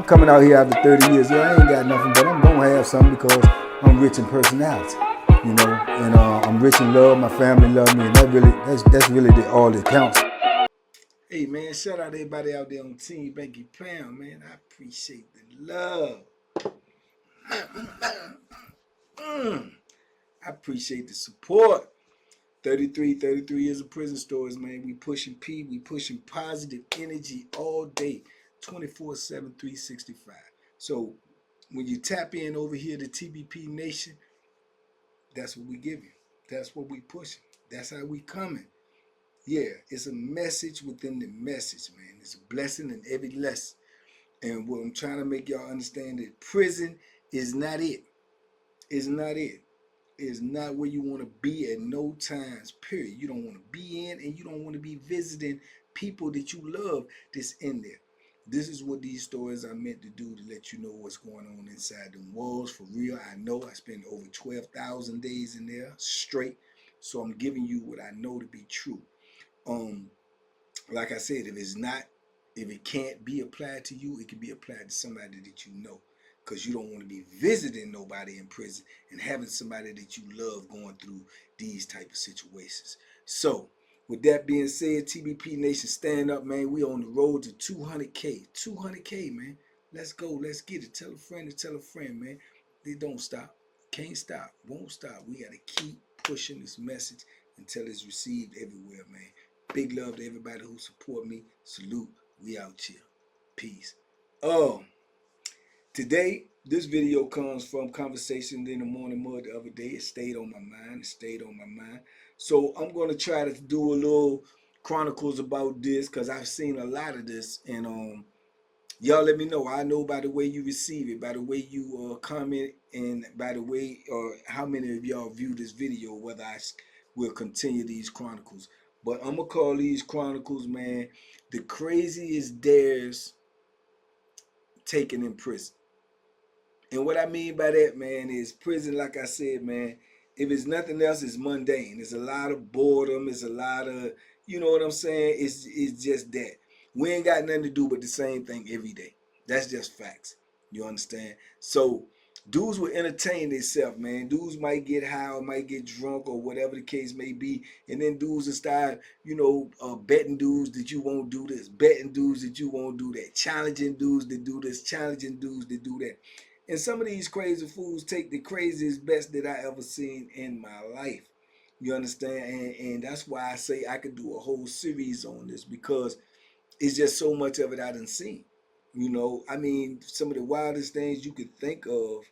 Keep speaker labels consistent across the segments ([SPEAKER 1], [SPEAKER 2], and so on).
[SPEAKER 1] coming out here after 30 years. Yeah, I ain't got nothing, but I'm gonna have something because I'm rich in personality, you know, and I'm rich in love. My family love me, and that's really all that counts. Hey man, shout out to everybody out there on Team Banky Pound, man. I appreciate the love. I appreciate the support. 33 years of prison stories, man. We pushing P, we pushing positive energy all day, 24/7, 365. So when you tap in over here to TBP Nation, that's what we give you. That's what we pushing. That's how we coming. Yeah, it's a message within the message, man. It's a blessing in every lesson. And what I'm trying to make y'all understand that prison is not it. It's not it. It's not where you want to be at no times, period. You don't want to be in, and you don't want to be visiting people that you love that's in there. This is what these stories are meant to do, to let you know what's going on inside them walls. For real, I know I spent over 12,000 days in there straight. So I'm giving you what I know to be true. Like I said, if it can't be applied to you, it can be applied to somebody that you know, because you don't want to be visiting nobody in prison and having somebody that you love going through these type of situations. So with that being said, TBP Nation, stand up, man. We on the road to 200K. 200K, man. Let's go. Let's get it. Tell a friend to tell a friend, man. They don't stop. Can't stop. Won't stop. We got to keep pushing this message until it's received everywhere, man. Big love to everybody who support me. Salute. We out here. Peace. Today, this video comes from Conversations in the Morning Mud the other day. It stayed on my mind. It stayed on my mind. So I'm going to try to do a little chronicles about this, because I've seen a lot of this. And y'all let me know. I know by the way you receive it, by the way you comment, and by the way how many of y'all view this video, whether I will continue these chronicles. But I'm going to call these chronicles, man, the craziest dares taken in prison. And what I mean by that, man, is prison, like I said, man, if it's nothing else, it's mundane. It's a lot of boredom. It's a lot of, you know what I'm saying? It's just that. We ain't got nothing to do but the same thing every day. That's just facts. You understand? So dudes will entertain themselves, man. Dudes might get high or might get drunk or whatever the case may be. And then dudes will start, betting dudes that you won't do this, betting dudes that you won't do that, challenging dudes that do this, challenging dudes that do that. And some of these crazy fools take the craziest bets that I ever seen in my life. You understand? And that's why I say I could do a whole series on this, because it's just so much of it I done seen. I mean, some of the wildest things you could think of,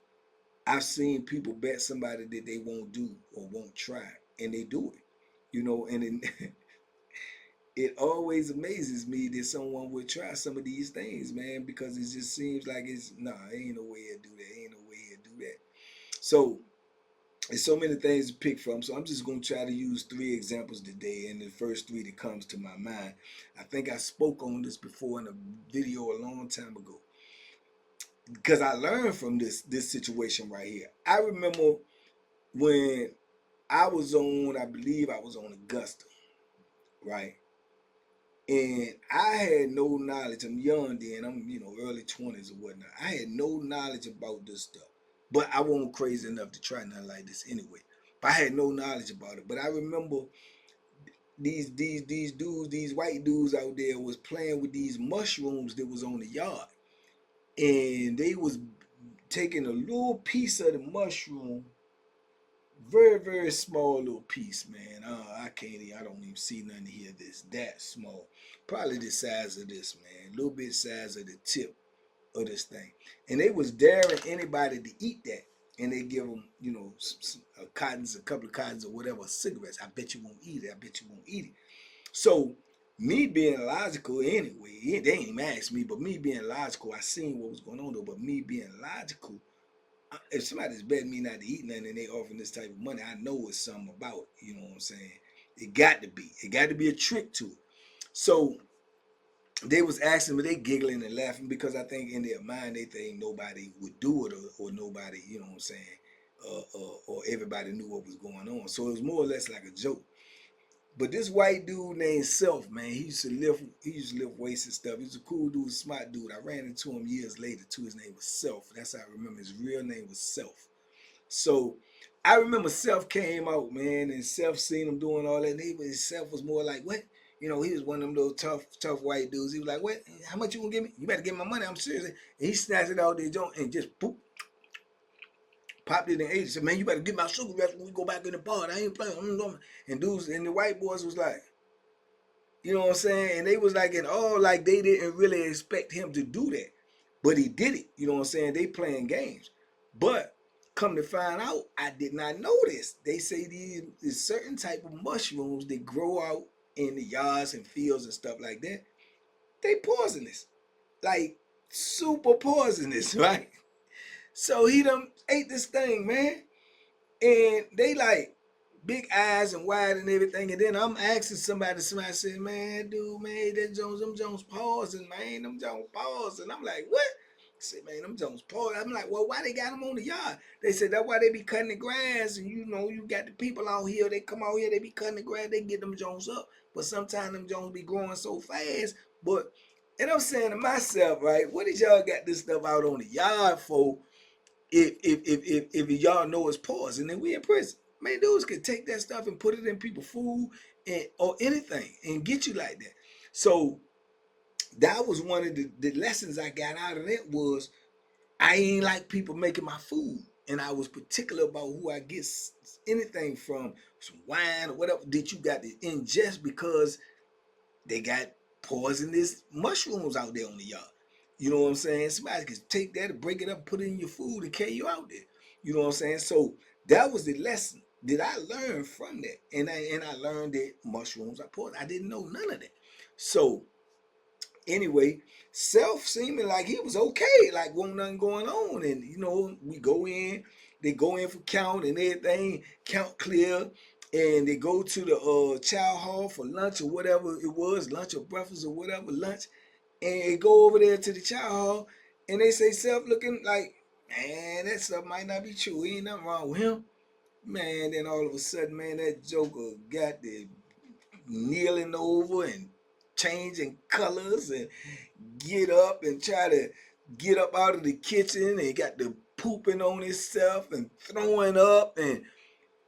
[SPEAKER 1] I've seen people bet somebody that they won't do or won't try, and they do it. And it always amazes me that someone would try some of these things, man, because it just seems like ain't no way to do that. Ain't no way to do that. So there's so many things to pick from. So I'm just going to try to use 3 examples today, and the first 3 that comes to my mind. I think I spoke on this before in a video a long time ago, because I learned from this situation right here. I remember when I believe I was on Augusta, right? And I had no knowledge. I'm young then. I'm, early 20s or whatnot. I had no knowledge about this stuff. But I wasn't crazy enough to try nothing like this anyway. But I had no knowledge about it. But I remember these dudes, these white dudes out there was playing with these mushrooms that was on the yard. And they was taking a little piece of the mushroom, very, very small little piece, man. I don't even see nothing here that's that small. Probably the size of this, man. A little bit size of the tip of this thing. And they was daring anybody to eat that. And they give them, a couple of cottons or whatever, cigarettes. I bet you won't eat it. I bet you won't eat it. So me being logical anyway, they ain't even asked me, but me being logical, I seen what was going on though, but me being logical, if somebody's betting me not to eat nothing and they offering this type of money, I know it's something about it. You know what I'm saying? It got to be a trick to it. So they was asking me, they giggling and laughing, because I think in their mind they think nobody would do it, or nobody, you know what I'm saying, or everybody knew what was going on. So it was more or less like a joke. But this white dude named Self, man, he used to lift weights and stuff. He was a cool dude, smart dude. I ran into him years later too. His name was Self. That's how I remember. His real name was Self. So I remember Self came out, man, and Self seen him doing all that. And Self was more like, what? You know, he was one of them little tough white dudes. He was like, what? How much you gonna give me? You better give me my money. I'm serious. And he snatched it out there, joint, and just boop, popped it in ate. Said, man, you better get my cigarettes when we go back in the bar. I ain't playing. And dudes and the white boys was like, you know what I'm saying? And they was like, and all like they didn't really expect him to do that, but he did it. You know what I'm saying? They playing games, but come to find out, I did not know this. They say these certain type of mushrooms that grow out in the yards and fields and stuff like that. They poisonous, like super poisonous, right? So he done ate this thing, man. And they like big eyes and wide and everything. And then I'm asking somebody said, man, dude, man, them Jones pausing, man. Them Jones pausing. I'm like, what? I said, man, them Jones pausing. I'm like, well, why they got them on the yard? They said, that's why they be cutting the grass. And you know, you got the people out here, they come out here, they be cutting the grass, they get them Jones up. But sometimes them Jones be growing so fast. But, and I'm saying to myself, right, what did y'all got this stuff out on the yard for? If y'all know it's poison, and then we in prison. Man, dudes could take that stuff and put it in people's food and or anything and get you like that. So that was one of the lessons I got out of it was I ain't like people making my food. And I was particular about who I get anything from, some wine or whatever that you got to ingest because they got poisonous mushrooms out there on the yard. You know what I'm saying? Somebody can take that and break it up, put it in your food, and carry you out there. You know what I'm saying? So that was the lesson that I learned from that, and I learned that mushrooms are poison. I didn't know none of that. So anyway, Self seeming like he was okay, like wasn't nothing going on, and you know we go in, they go in for count and everything, count clear, and they go to the chow hall for lunch or whatever it was, lunch or breakfast or whatever lunch, and they go over there to the chow hall, and they say Self looking like, man, that stuff might not be true. Ain't nothing wrong with him, man. Then all of a sudden, man, that Joker got the kneeling over and changing colors and get up and try to get up out of the kitchen and got the pooping on himself and throwing up and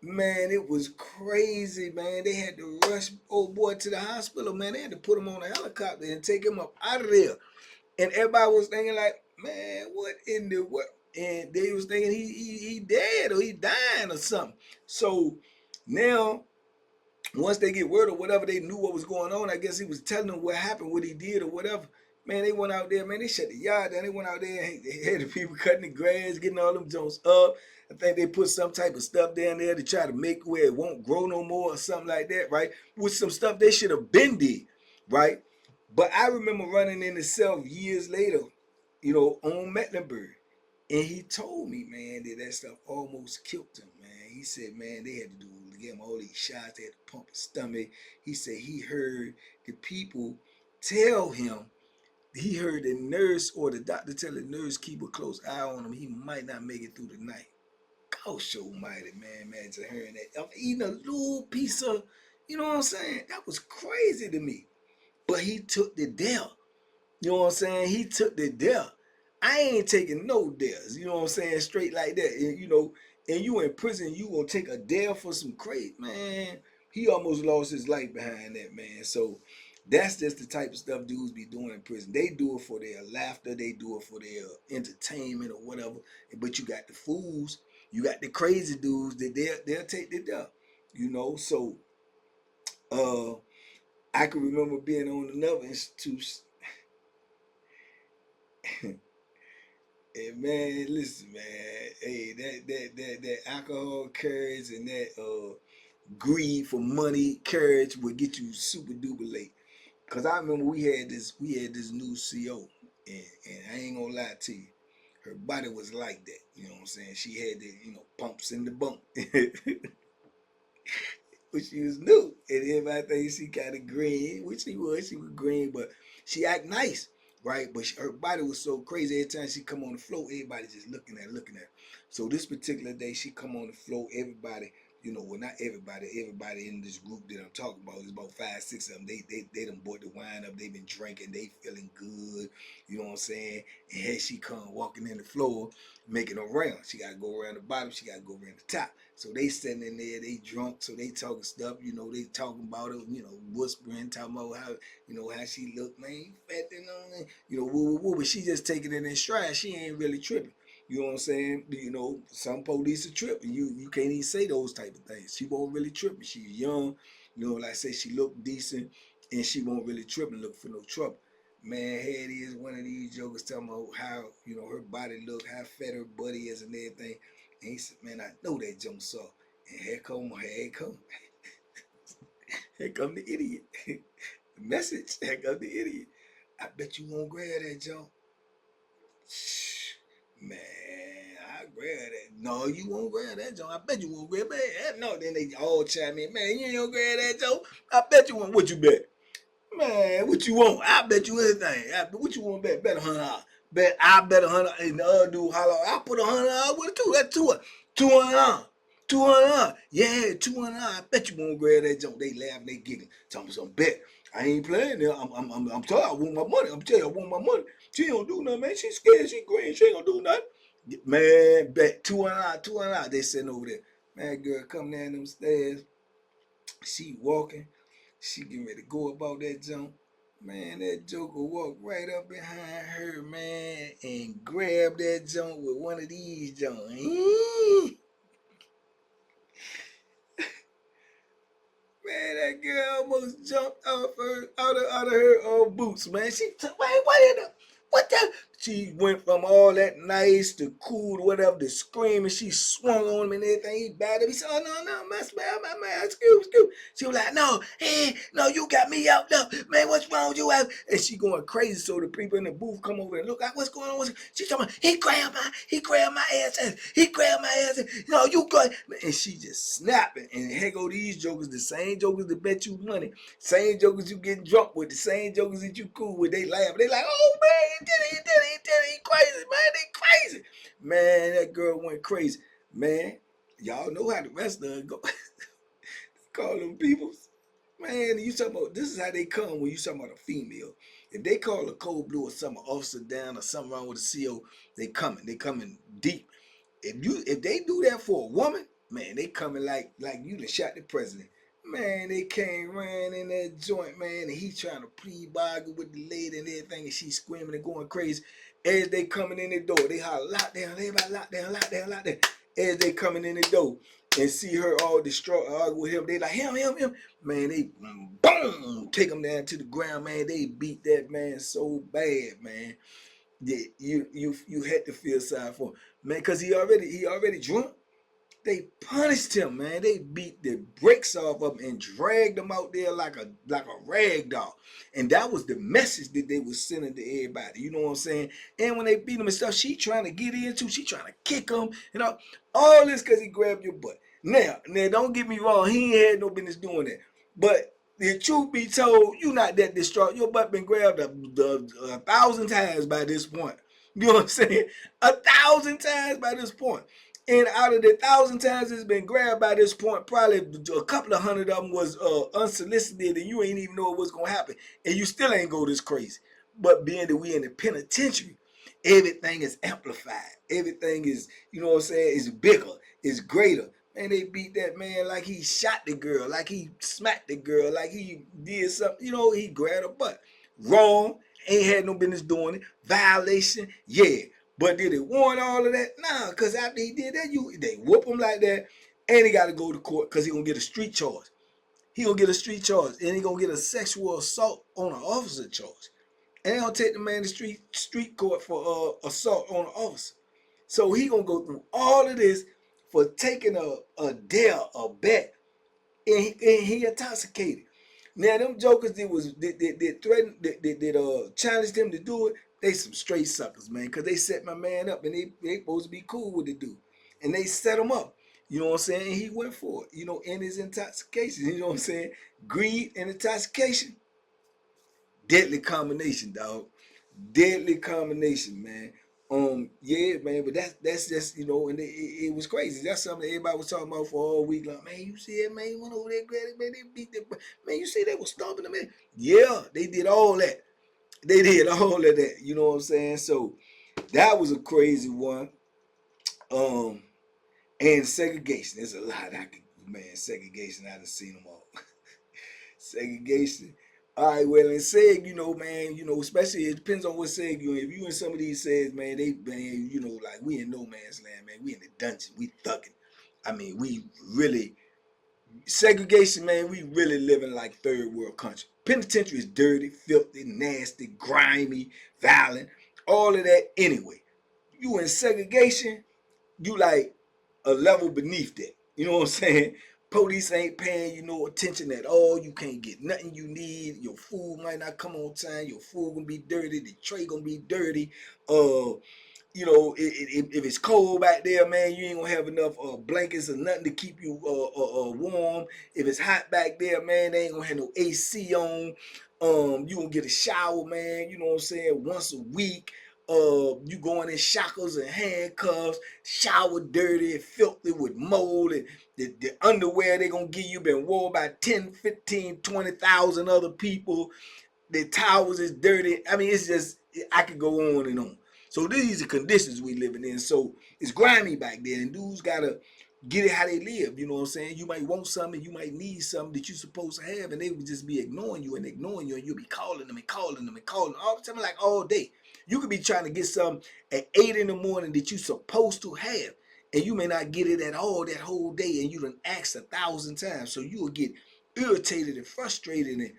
[SPEAKER 1] man, it was crazy, man. They had to rush old boy to the hospital, man. They had to put him on a helicopter and take him up out of there. And everybody was thinking like, man, what in the what? And they was thinking he dead or he dying or something. So now once they get word or whatever, they knew what was going on. I guess he was telling them what happened, what he did or whatever. Man, they went out there, man, they shut the yard down. They went out there and they had the people cutting the grass, getting all them joints up. I think they put some type of stuff down there to try to make where it won't grow no more or something like that, right? With some stuff they should have been did, right? But I remember running into Self years later, you know, on Mecklenburg. And he told me, man, that stuff almost killed him, man. He said, man, they had to give him all these shots. They had to pump his stomach. He said he heard the people tell him, he heard the nurse or the doctor tell the nurse keep a close eye on him. He might not make it through the night. Gosh almighty, man, imagine hearing that. I'm eating a little piece of, you know what I'm saying? That was crazy to me. But he took the death. You know what I'm saying? He took the death. I ain't taking no deaths. You know what I'm saying? Straight like that. And, you know, and you in prison, you gonna take a death for some crazy, man. He almost lost his life behind that, man. So that's just the type of stuff dudes be doing in prison. They do it for their laughter, they do it for their entertainment or whatever. But you got the fools, you got the crazy dudes that they'll take the death. You know, so I can remember being on another institution. And man, listen, man. Hey, that alcohol courage and that greed for money courage would get you super duper late. Cause I remember we had this new CO, and I ain't gonna lie to you, her body was like that. You know what I'm saying? She had the pumps in the bump. But she was new, and everybody think she kind of green, which she was. She was green, but she act nice, right? But her body was so crazy. Every time she come on the floor, everybody just looking at her. So this particular day, she come on the floor, everybody You know, well, not everybody. Everybody in this group that I'm talking about is about 5, 6 of them. They done bought the wine up. They been drinking. They feeling good. You know what I'm saying? And here she come walking in the floor, making a round. She got to go around the bottom. She got to go around the top. So they sitting in there. They drunk. So they talking stuff. You know, they talking about it. You know, whispering, talking about how, you know, how she look, man, fat and on it. You know, woo, woo, woo. But she just taking it in stride. She ain't really tripping. You know what I'm saying? You know, some police are tripping. You can't even say those type of things. She won't really trip. She's young. You know, like I say, she look decent, and she won't really trip and look for no trouble. Man, here it is, one of these jokers talking about how, you know, her body look, how fat her body is and everything. And he said, man, I know that junk saw. And here come the idiot. The message, here come the idiot. I bet you won't grab that junk. Man, I grab that. No, you won't grab that joint. I bet you won't grab that. No, then they all chime in. Man, you ain't gonna grab that joint. I bet you won't. What you bet? Man, what you want? I bet you anything. What you want to bet? Bet $100. I bet $100. And the other dude holler, I put $100 with it too. That's $200. $200. Yeah, $200. I bet you won't grab that joint. They laugh, they giggle. Tell me some bet. I ain't playing there. I'm telling you, I want my money. I'm telling you, I want my money. She don't do nothing, man. She scared. She green. She ain't gonna do nothing. Man, bet $200. $200. They sitting over there. Man, girl, come down them stairs. She walking. She getting ready to go about that jump. Man, that joker walked right up behind her, man, and grabbed that jump with one of these jumps. Man, that girl almost jumped off her out of her boots, man. She took, wait, what the? She went from all that nice to cool to whatever to screaming. She swung on him and everything. He batted. He said, "Oh no, my man, excuse." She was like, "No, hey, no, you got me out there, man. What's wrong with you?" And she going crazy. So the people in the booth come over and look at what's going on. She talking about, he grabbed my ass. He grabbed my ass. No, you go. And she just snapping. And here go these jokers, the same jokers that bet you money, same jokers you getting drunk with, the same jokers that you cool with. They laugh. They like, oh man, he did it. He crazy, man. They crazy. Man, that girl went crazy. Man, y'all know how the rest of them go. Call them people. Man, you talking about, this is how they come when you talking about a female. If they call a cold blue or something, officer down or something wrong with the CO, they coming deep. If they do that for a woman, man, they coming like you done shot the president. Man, they came ran in that joint, man, and he trying to plea bargain with the lady and everything, and she screaming and going crazy. As they coming in the door, they holler, lockdown, everybody lockdown. As they coming in the door and see her all distraught, argue with him, they like, him. Man, they boom, take him down to the ground, man. They beat that man so bad, man. Yeah, you had to feel sorry for him, man, because he already drunk. They punished him, man. They beat the brakes off of him and dragged him out there like a rag doll. And that was the message that they was sending to everybody. You know what I'm saying? And when they beat him and stuff, she trying to get into, she trying to kick him, you know, all this because he grabbed your butt. Now, don't get me wrong, he ain't had no business doing that. But the truth be told, you not that distraught. Your butt been grabbed a 1,000 times by this point. You know what I'm saying? 1,000 times by this point. And out of the 1,000 times it's been grabbed by this point, probably a couple of hundred of them was unsolicited, and you ain't even know what's gonna happen, and you still ain't go this crazy. But being that we in the penitentiary, everything is amplified. Everything is, you know what I'm saying, is bigger, is greater. And they beat that man like he shot the girl, like he smacked the girl, like he did something. You know, he grabbed her butt. Wrong. Ain't had no business doing it. Violation. Yeah. But did it warrant all of that? Nah, because after he did that, they whoop him like that, and he got to go to court because he going to get a street charge. He going to get a street charge, and he going to get a sexual assault on an officer charge. And they going to take the man to street court for assault on an officer. So he going to go through all of this for taking a dare, a bet, and he intoxicated. Now them jokers that threatened that challenged him to do it, they some straight suckers, man, because they set my man up and they supposed to be cool with the dude, and they set him up. You know what I'm saying? And he went for it. You know, in his intoxication. You know what I'm saying? Greed and intoxication, deadly combination, dog. Deadly combination, man. Yeah, man, but that's just, you know, and it was crazy. That's something that everybody was talking about for all week. Like, man, you see it, man, you went over there, man, they beat the man. You see they was stomping them, man. Yeah, they did all that. They did all of that. You know what I'm saying? So that was a crazy one. Um, and segregation. There's a lot I could, man. Segregation. I done seen them all. Segregation. All right, well, in seg, you know, man, you know, especially it depends on what seg you in. If you in some of these segs, man, man, you know, like we in no man's land, man. We in the dungeon. We thugging. I mean, we really segregation, man. We really living like third world country. Penitentiary is dirty, filthy, nasty, grimy, violent, all of that. Anyway, you in segregation, you like a level beneath that. You know what I'm saying? Police ain't paying you no attention at all. You can't get nothing you need. Your food might not come on time. Your food gonna be dirty. The tray gonna be dirty. You know, if it's cold back there, man, you ain't gonna have enough blankets or nothing to keep you warm. If it's hot back there, man, they ain't gonna have no AC on. You gonna get a shower, man. You know what I'm saying? Once a week. You going in shackles and handcuffs, shower dirty, filthy with mold, and the underwear they gonna give you been worn by 10, 15, 20,000 other people. The towels is dirty. I mean, it's just, I could go on and on. So these are conditions we living in. So it's grimy back there, and dudes gotta get it how they live. You know what I'm saying? You might want something, you might need something that you're supposed to have, and they would just be ignoring you, and you'll be calling them and calling them and calling them all the time, like all day. You could be trying to get something at 8 in the morning that you're supposed to have, and you may not get it at all that whole day, and you done asked 1,000 times. So you will get irritated and frustrated, and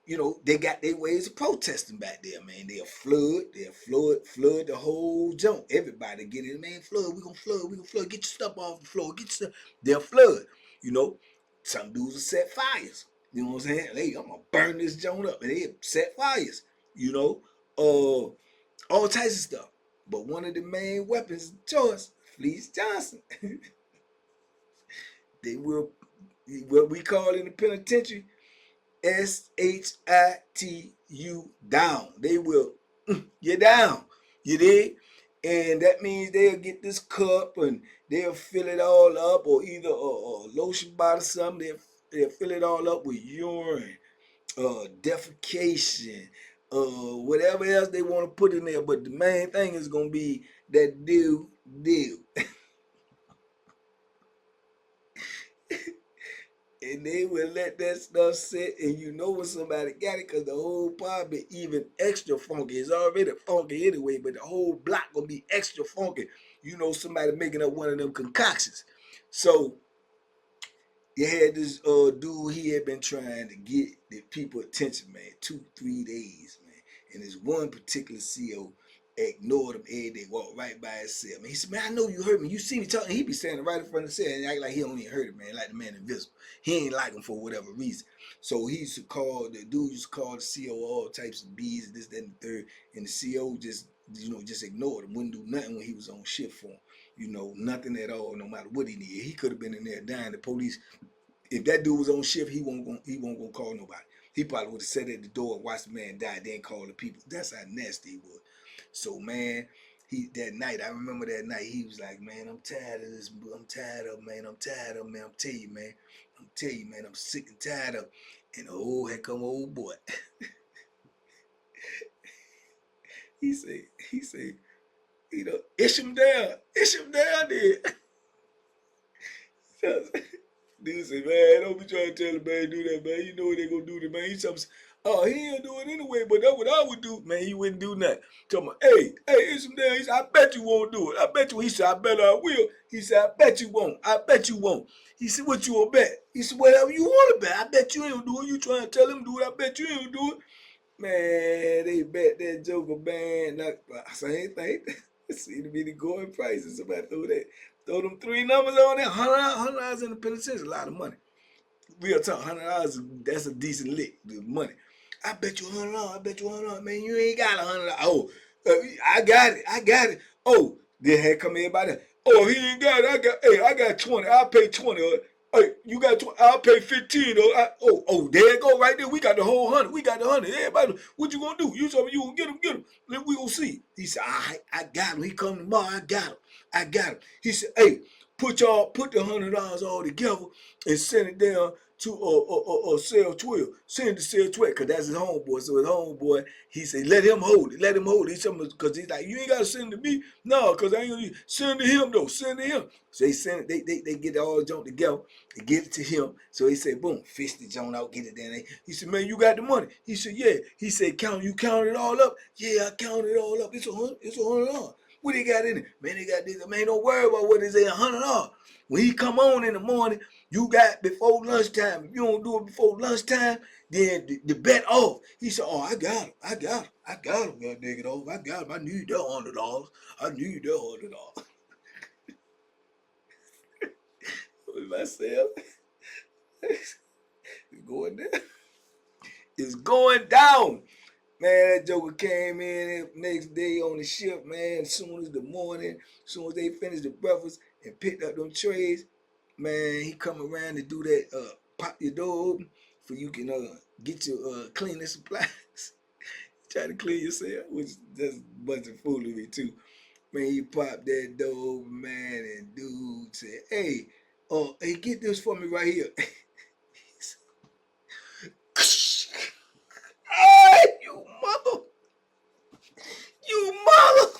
[SPEAKER 1] you know, they got their ways of protesting back there, man. They'll flood the whole junk. Everybody get it, man. Flood, we gonna flood. Get your stuff off the floor. Get your stuff. They'll flood. You know, some dudes will set fires. You know what I'm saying? Hey, I'm gonna burn this joint up, and they set fires. You know, all types of stuff. But one of the main weapons of choice, Fleece Johnson. They will, what we call in the penitentiary, SHIT down. They will you down. You did? And that means they'll get this cup and they'll fill it all up, or either a lotion bottle or something. They'll fill it all up with urine, defecation, whatever else they want to put in there. But the main thing is gonna be that deal. And they will let that stuff sit, and you know when somebody got it, because the whole pod be even extra funky. It's already funky anyway, but the whole block gonna be extra funky. You know somebody making up one of them concoctions. So you had this dude, he had been trying to get the people attention, man, 2, 3 days, man. And this one particular CO ignored him every day, walked right by his cell. Man, he said, man, I know you heard me. You see me talking. He be standing right in front of the cell and act like he don't even heard it, man, like the man invisible. He ain't like him for whatever reason. So he used to call, the dude used to call the CO all types of B's, this, that, and the third. And the CO just, you know, just ignored him. Wouldn't do nothing when he was on shift for him. You know, nothing at all, no matter what he needed. He could have been in there dying. The police, if that dude was on shift, he won't gonna call nobody. He probably would have sat at the door and watched the man die, then call the people. That's how nasty he was. So man, that night, I remember that night, he was like, man, I'm tired of this. I'm tired of, man. I'm tired of, man. I'm telling you, man. I'm sick and tired of. And oh, here come old boy. he said, you know, ish him down there. Dude say, man, don't be trying to tell the man do that, man. You know what they gonna do to man. He something, oh, he ain't do it anyway, but that's what I would do. Man, he wouldn't do nothing. Tell me, hey, it's him there. He said, I bet you won't do it. I bet you. He said, I bet I will. He said, I bet you won't. I bet you won't. He said, what you gonna bet? He said, whatever you want to bet. I bet you ain't do it. You trying to tell him do it. I bet you ain't do it. Man, they bet that Joker, man. Not same thing. It seemed to be the going prices. Somebody throw them three numbers on there. $100 in the penitentiary is a lot of money. Real talk, $100, that's a decent lick, the money. I bet you $100. I bet you $100. Man, you ain't got $100. Oh, I got it. Oh, then had come everybody. Oh, he ain't got it. I got 20. I'll pay 20. Hey, you got I'll pay 15. There it go right there. We got the whole 100. We got the 100. Everybody, what you gonna do? You told me you gonna get him. Then we gonna see. He said, all right, I got him. He come tomorrow. I got him. He said, hey, put the $100 all together and send it down to cell 12. Send it to cell 12 because that's his homeboy. So his homeboy, he said, let him hold it. Let him hold it. He said, because he's like, you ain't got to send it to me. No, because I ain't going to send it to him, though. Send it to him. So they send it. They get it all junk together. They get it to him. So he said, boom, fish the junk out, get it down there. He said, man, you got the money. He said, yeah. He said, you counted it all up? Yeah, I counted it all up. It's $100. What they got in it? Man, they got this. Man, don't worry about what is in $100. When he come on in the morning, you got before lunchtime. If you don't do it before lunchtime, then the bet off. He said, oh, I got him. God dig it off. I got him. I need that $100. I need that $100. With myself. It's going down. It's going down. Man, that joker came in next day on the ship, man. As soon as they finished the breakfast and picked up them trays, man, he come around to do that, pop your door open for you can get your cleaning supplies. Try to clean yourself, which that's a bunch of foolery too. Man, he popped that door open, man, and dude said, hey, get this for me right here. Hey, you mother.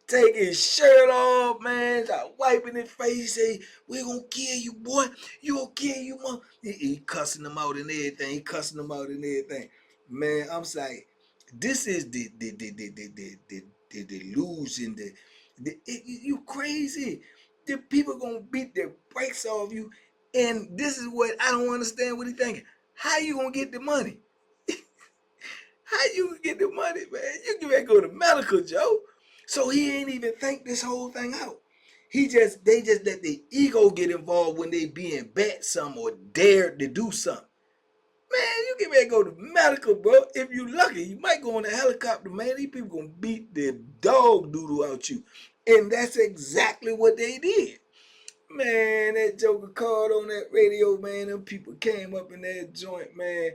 [SPEAKER 1] Take his shirt off, man. Start wiping his face. Say, we gonna kill you, boy. You gonna kill you, mother. He cussing them out and everything. Man, I'm sorry. This is the delusion. You crazy. The people gonna beat their brakes off you. And this is what I don't understand what he thinking. How you gonna get the money? How you gonna get the money, man? You can go to medical, Joe. So he ain't even think this whole thing out. They just let the ego get involved when they being bet some or dared to do something. Man, you get ready to go to medical, bro. If you lucky, you might go on a helicopter, man. These people gonna beat the dog doodle out you. And that's exactly what they did. Man, that joker called on that radio, man. Them people came up in that joint, man.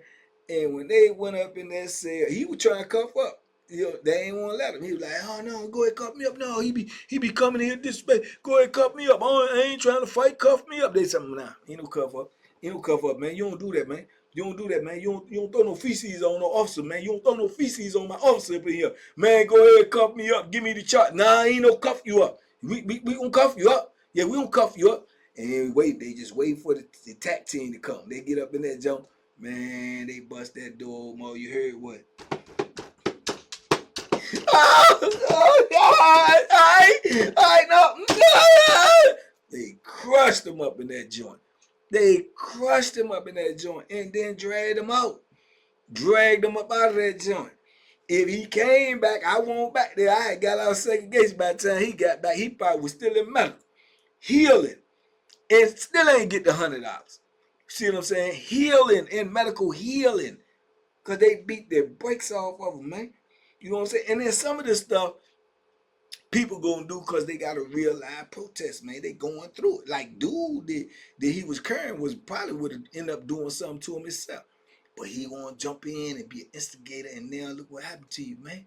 [SPEAKER 1] And when they went up in that cell, he was trying to cuff up. They ain't want to let him. He was like, oh no, go ahead, cuff me up. No, he be coming here this way. Go ahead, cuff me up. I ain't trying to fight, cuff me up. They said, nah, ain't no cuff up. Ain't no cuff up, man. You don't do that, man. You don't do that, man. You don't throw no feces on no officer, man. You don't throw no feces on my officer up in here. Man, go ahead, cuff me up. Give me the chart. Nah, ain't no cuff you up. We gonna cuff you up. Yeah, we gonna cuff you up. And they just wait for the TAC team to come. They get up in that jump. Man, they bust that door, Mo. You heard what? I know. They crushed him up in that joint. And then dragged him out. Dragged him up out of that joint. If he came back, I won't back there. I had got out second case by the time he got back. He probably was still in medical. Healing. And still ain't get the $100. See what I'm saying? Healing and medical healing. Because they beat their brakes off of them, man. You know what I'm saying? And then some of this stuff people gonna do because they got a real live protest, man. They going through it. Like dude that he was carrying was probably would have ended up doing something to him himself. But he want to jump in and be an instigator, and now look what happened to you, man.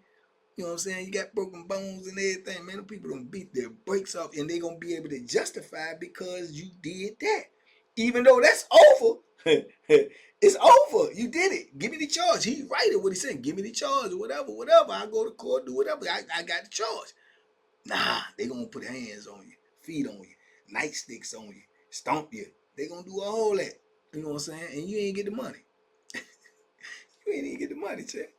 [SPEAKER 1] You know what I'm saying? You got broken bones and everything, man. The people gonna beat their brakes off, and they gonna be able to justify it because you did that. Even though that's over. It's over. You did it. Give me the charge. He right it what he said. Give me the charge or whatever. I go to court, do whatever. I got the charge. Nah, they gonna put hands on you, feet on you, nightsticks on you, stomp you. They gonna do all that. You know what I'm saying? And you ain't get the money. You ain't even get the money, check.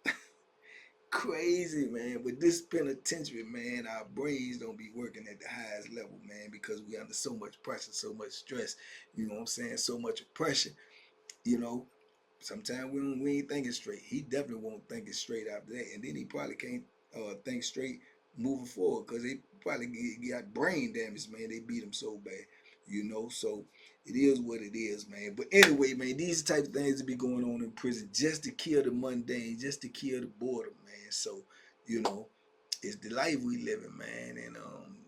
[SPEAKER 1] Crazy, man. But this penitentiary, man, our brains don't be working at the highest level, man, because we under so much pressure, so much stress. You know what I'm saying? So much oppression. You know, sometimes we ain't thinking straight. He definitely won't think it straight after that, and then he probably can't think straight moving forward because they probably got brain damage, man. They beat him so bad, you know. So it is what it is, man. But anyway, man, these type of things that be going on in prison just to kill the mundane, just to kill the boredom, man. So you know, it's the life we living, man, and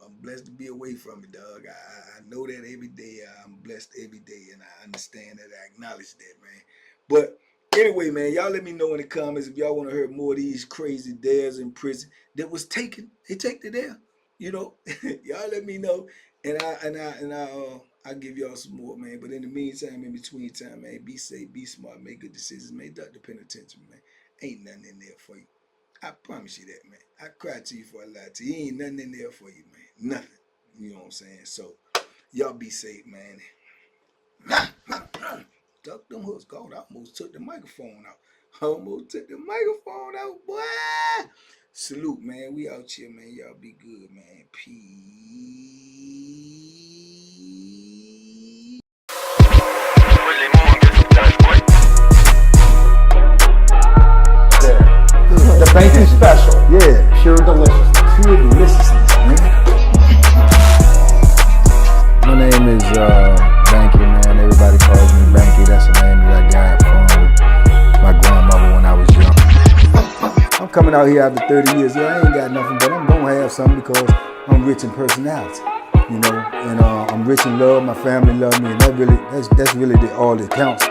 [SPEAKER 1] I'm blessed to be away from it, dog. I know that every day. I'm blessed every day, and I understand that. I acknowledge that, man. But anyway, man, y'all let me know in the comments if y'all want to hear more of these crazy dares in prison that was taken. They take the dare, you know. Y'all let me know, and I'll give y'all some more, man. But in the meantime, in between time, man, be safe, be smart, make good decisions, man. Duck the penitentiary, man. Ain't nothing in there for you. I promise you that, man. I cried to you for a lot. You ain't nothing in there for you, man. Nothing. You know what I'm saying? So, y'all be safe, man. Duck them hooks. God, I almost took the microphone out. Boy. Salute, man. We out here, man. Y'all be good, man. Peace.
[SPEAKER 2] The Banky special.
[SPEAKER 3] Yeah.
[SPEAKER 2] Pure deliciousness.
[SPEAKER 3] Pure deliciousness, man. My name is Banky, man. Everybody calls me Banky. That's the name that I got from my grandmother when I was young. I'm coming out here after 30 years. Yeah, I ain't got nothing, but I'm gonna have something because I'm rich in personality, you know, and I'm rich in love. My family love me, and that's really all that counts.